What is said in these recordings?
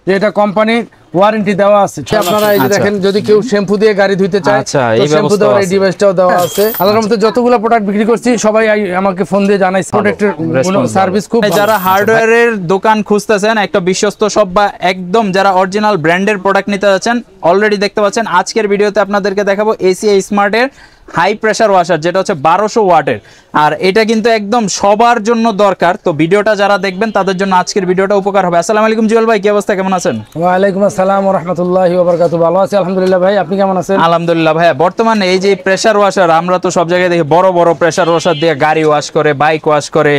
যে এটা কোম্পানির ওয়ারেন্টি দেওয়া আছে। আপনারা এই যে দেখেন, যদি কেউ শ্যাম্পু দিয়ে গাড়ি ধুইতে চায়, তো শ্যাম্পু দেওয়ার এই ডিভাইসটাও দেওয়া আছে। আল্লাহর মধ্যে যতগুলো প্রোডাক্ট বিক্রি করছি সবাই আমাকে ফোন দিয়ে জানাইছে প্রোডাক্টের সার্ভিস খুব ভালো। যারা হার্ডওয়্যারের দোকান খুঁজতেছেন, একটা বিশ্বস্ত সব বা একদম যারা অরিজিনাল ব্র্যান্ডের প্রোডাক্ট নিতে যাচ্ছেন, অলরেডি দেখতে পাচ্ছেন আজকের ভিডিওতে আপনাদেরকে দেখাবো এসিআই স্মার্টের হাই প্রেসার ওয়াশার, যেটা হচ্ছে 1200 ওয়াটের। আর এটা কিন্তু একদম সবার জন্য দরকার। তো ভিডিওটা যারা দেখবেন তাদের জন্য আজকের ভিডিওটা উপকার হবে। আসসালামু আলাইকুম জুয়েল ভাই, কি অবস্থা, কেমন আছেন? ওয়া আলাইকুম আসসালাম ওয়া রাহমাতুল্লাহি ওয়া বারাকাতুহু। ভালো আছি আলহামদুলিল্লাহ ভাই, আপনি কেমন আছেন? আলহামদুলিল্লাহ ভাই। বর্তমানে এই যে প্রেসার ওয়াশার, আমরা তো সব জায়গায় দেখি বড় বড় প্রেসার ওয়াশার দিয়ে গাড়ি ওয়াশ করে, বাইক ওয়াশ করে,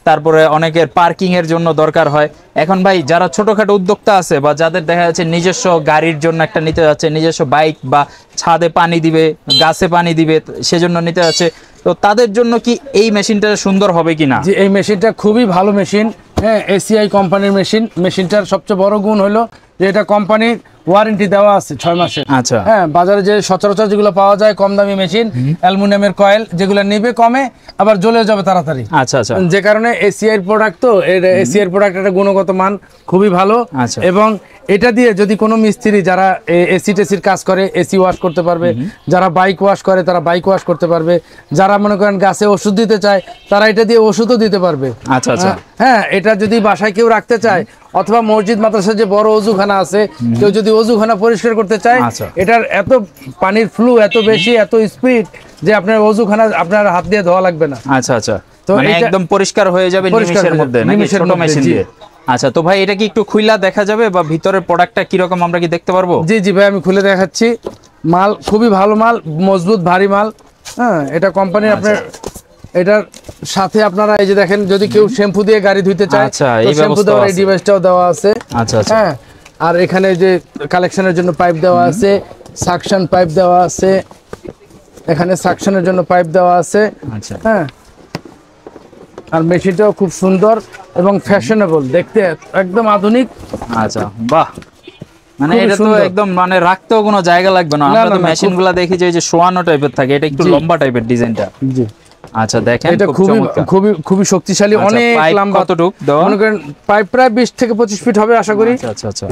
তারপরে অনেকের পার্কিং এর জন্য দরকার হয়। এখন ভাই যারা ছোটখাটো উদ্যোক্তা আছে বা যাদের দেখা যাচ্ছে নিজস্ব গাড়ির জন্য একটা নিতে যাচ্ছে, নিজস্ব বাইক বা ছাদে পানি দিবে, গাছে পানি দিবে, সেজন্য নিতে যাচ্ছে, তো তাদের জন্য কি এই মেশিনটা সুন্দর হবে কিনা? জি, এই মেশিনটা খুবই ভালো মেশিন। হ্যাঁ, এসিআই কোম্পানির মেশিন। মেশিনটার সবচেয়ে বড় গুণ হলো যে এটা কোম্পানির ওয়ারেন্টি দেওয়া আছে 6 মাসের। আচ্ছা। হ্যাঁ, বাজারে যে সচরাচর যেগুলো পাওয়া যায় কম দামি মেশিন, অ্যালুমিনিয়ামের কয়েল, যেগুলো নিবে কমে আবার জ্বলে যাবে তাড়াতাড়ি। আচ্ছা আচ্ছা। যে কারণে এসিআই প্রোডাক্ট, তো এসিআই প্রোডাক্ট একটা গুণগত মান খুবই ভালো। আচ্ছা। এবং এটা দিয়ে যদি কোনো মিস্ত্রি যারা এসি টেসির কাজ করে এসি ওয়াশ করতে পারবে, যারা বাইক ওয়াশ করে তারা বাইক ওয়াশ করতে পারবে, যারা মনে করেন গাছে ওষুধ দিতে চায় তারা এটা দিয়ে ওষুধও দিতে পারবে। আচ্ছা আচ্ছা। হ্যাঁ, এটা যদি বাসায় কেউ রাখতে চায় অথবা মসজিদ মাদ্রাসার যে বড় অজুখানা আছে, কেউ যদি অজুখানা পরিষ্কার করতে চায়, এটার এত পানির ফ্লো এত বেশি, এত স্পিড যে আপনার অজুখানা আপনার হাত দিয়ে ধোয়া লাগবে না। আচ্ছা আচ্ছা, তো একদম পরিষ্কার হয়ে যাবে নিমিষের মধ্যে, নাকি ছোট মেশিন দিয়ে? আচ্ছা, তো ভাই এটা কি একটু খুইলা দেখা যাবে বা ভিতরের প্রোডাক্টটা কি রকম আমরা কি দেখতে পারবো? জি জি ভাই, আমি খুলে দেখাচ্ছি। মাল খুবই ভালো মাল, মজবুত ভারী মাল। হ্যাঁ, এটা কোম্পানির আপনার এটার সাথে আপনারা এই যে দেখেন, যদি কেউ শ্যাম্পু দিয়ে গাড়ি ধুইতে চায়, তো শ্যাম্পু দেওয়ার এই ডিভাইসটাও দেওয়া আছে। আচ্ছা আচ্ছা। হ্যাঁ, আর এখানে যে কালেকশনের জন্য পাইপ দেওয়া আছে, সাকশন পাইপ দেওয়া আছে, এখানে সাকশনের জন্য পাইপ দেওয়া আছে। আচ্ছা। হ্যাঁ, আর মেশিনটাও খুব সুন্দর এবং ফ্যাশনেবল, দেখতে একদম আধুনিক। আচ্ছা, বাহ, মানে এটা তো একদম মানে রাখতেও কোনো জায়গা লাগবে না। আমরা তো মেশিনগুলো দেখি যে শোয়ানো টাইপের থাকে, এটা একটু লম্বা টাইপের ডিজাইনটা। জি। আচ্ছা, দেখেন এটা খুবই শক্তিশালী, অনেক লম্বা। কতটুক দেওয়া? মনে করেন পাইপ প্রায় 20 থেকে 25 ফিট হবে আশা করি। আচ্ছা আচ্ছা।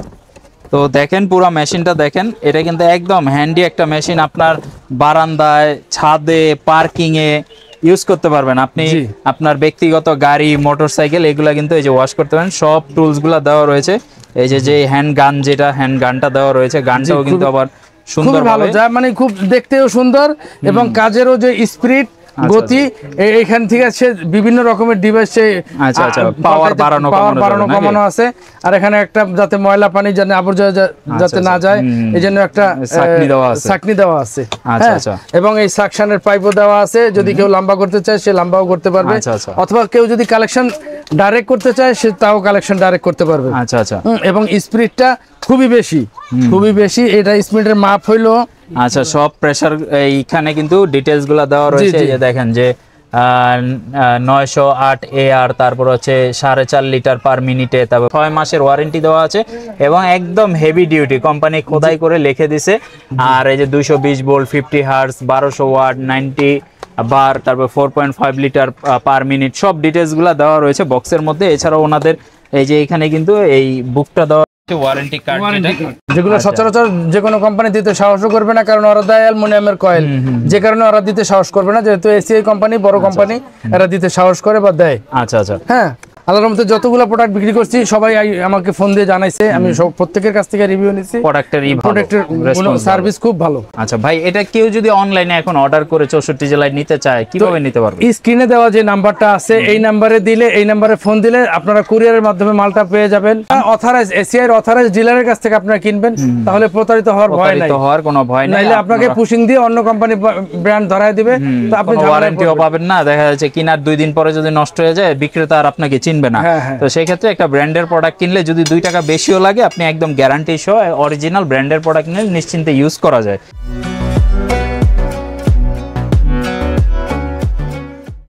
তো দেখেন পুরো মেশিনটা দেখেন, এটা কিন্তু একদম হ্যান্ডি একটা মেশিন। আপনার বারান্দায়, ছাদে, পার্কিং এ ইউজ করতে পারবেন আপনি। আপনার ব্যক্তিগত গাড়ি, মোটরসাইকেল, এগুলা কিন্তু এই যে ওয়াশ করতে পারেন। সব টুলস গুলা দেওয়া রয়েছে। এই যে হ্যান্ড গান, যেটা হ্যান্ড গানটা দেওয়া রয়েছে, গানটাও কিন্তু আবার সুন্দর ভালো, যা মানে খুব দেখতেও সুন্দর এবং কাজেরও যে স্পিড, গতি, এইখান থেকে আছে বিভিন্ন রকমের ডিভাইস, পাওয়ার বাড়ানো কমানো আছে। আর এখানে একটা যাতে ময়লা পানি আবর্জনা যাতে না যায়, এই জন্য একটা ছাকনি দেওয়া আছে। এবং এই সাকশনের পাইপও দেওয়া আছে, যদি কেউ লম্বা করতে চায় সে লম্বাও করতে পারবে, অথবা কেউ যদি কালেকশন ডাইরেক্ট করতে চায় সে তাও কালেকশন ডাইরেক্ট করতে পারবে। আচ্ছা আচ্ছা। এবং স্পিডটা খুবই বেশি। এটা স্পিডের মাপ হইলো, আচ্ছা, সব প্রেসার এইখানে কিন্তু ডিটেইলস গুলা দেওয়া রয়েছে। এই যে দেখেন যে 908 AR, তারপর হচ্ছে 4.5 লিটার পার মিনিটে, তারপর 6 মাসের ওয়ারেন্টি দেওয়া আছে এবং একদম হেভি ডিউটি, কোম্পানি খোদাই করে লিখে দিছে। আর এই যে 220 ভোল্ট, 50 হার্টজ, 1200 ওয়াট, 90 বার, তারপর 4.5 লিটার পার মিনিট, সব ডিটেইলস গুলা দেওয়া রয়েছে বক্সের মধ্যে। এছাড়াও ওনাদের এই যে এখানে কিন্তু এই বুকটা দেওয়া ওয়ারেন্টি কার্ড, যেগুলো সচরাচর যে কোনো কোম্পানি দিতে সাহস করবে না, কারণ ওরা দেয় অ্যালুমিনিয়ামের কয়েল, যে কারণে ওরা দিতে সাহস করবে না। যেহেতু এসিআই কোম্পানি বড় কোম্পানি, এরা দিতে সাহস করে বা দেয়। আচ্ছা আচ্ছা। হ্যাঁ, আল্লাহর মধ্যে যতগুলো প্রোডাক্ট বিক্রি করছি সবাই আমাকে ফোন দিয়ে জানাইছে, আমি প্রত্যেকের কাছ থেকে রিভিউ নিছি। প্রোডাক্টের সার্ভিস খুব ভালো। আচ্ছা ভাই, এটা কেউ যদি অনলাইনে এখন অর্ডার করে 64 জেলায় নিতে চায়, কিভাবে নিতে পারবে? স্ক্রিনে দেওয়া যে নাম্বারটা আছে, এই নাম্বারে দিলে, এই নাম্বারে ফোন দিলে আপনারা কুরিয়ারের মাধ্যমে মালটা পেয়ে যাবেন। অথরাইজ এসিআই অথরাইজ ডিলারের কাছ থেকে আপনারা কিনবেন, তাহলে প্রতারিত হওয়ার ভয় নাই। কোনো ভয় নাই। নাইলে আপনাকে পুশিং দিয়ে অন্য কোম্পানি ব্র্যান্ড ধরায় দিবে, তো আপনি ওয়ারেন্টিও পাবেন না। দেখা যাচ্ছে কিনার 2 দিন পরে যদি নষ্ট হয়ে যায়, বিক্রেতা আর আপনাকে চিনবে না। তো সেই ক্ষেত্রে একটা ব্র্যান্ডের প্রোডাক্ট কিনলে যদি 2 টাকা বেশিও লাগে, আপনি একদম গ্যারান্টি সহ অরিজিনাল ব্র্যান্ডের প্রোডাক্ট নিলে নিশ্চিন্তে ইউজ করা যায়।